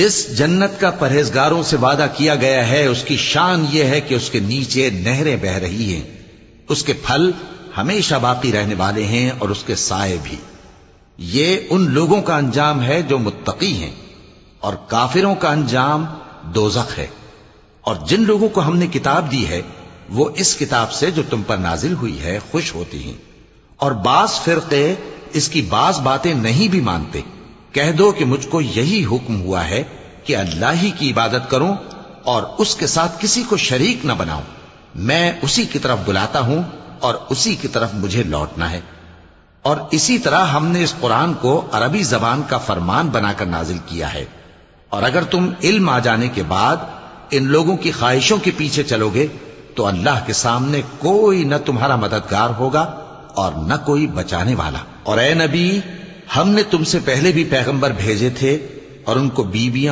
جس جنت کا پرہیزگاروں سے وعدہ کیا گیا ہے اس کی شان یہ ہے کہ اس کے نیچے نہریں بہ رہی ہیں، اس کے پھل ہمیشہ باقی رہنے والے ہیں اور اس کے سائے بھی۔ یہ ان لوگوں کا انجام ہے جو متقی ہیں، اور کافروں کا انجام دوزخ ہے۔ اور جن لوگوں کو ہم نے کتاب دی ہے وہ اس کتاب سے جو تم پر نازل ہوئی ہے خوش ہوتی ہیں، اور بعض فرقے اس کی بعض باتیں نہیں بھی مانتے۔ کہہ دو کہ مجھ کو یہی حکم ہوا ہے کہ اللہ ہی کی عبادت کروں اور اس کے ساتھ کسی کو شریک نہ بناؤں۔ میں اسی کی طرف بلاتا ہوں اور اسی کی طرف مجھے لوٹنا ہے۔ اور اسی طرح ہم نے اس قرآن کو عربی زبان کا فرمان بنا کر نازل کیا ہے، اور اگر تم علم آ جانے کے بعد ان لوگوں کی خواہشوں کے پیچھے چلو گے تو اللہ کے سامنے کوئی نہ تمہارا مددگار ہوگا اور نہ کوئی بچانے والا۔ اور اے نبی، ہم نے تم سے پہلے بھی پیغمبر بھیجے تھے اور ان کو بیویاں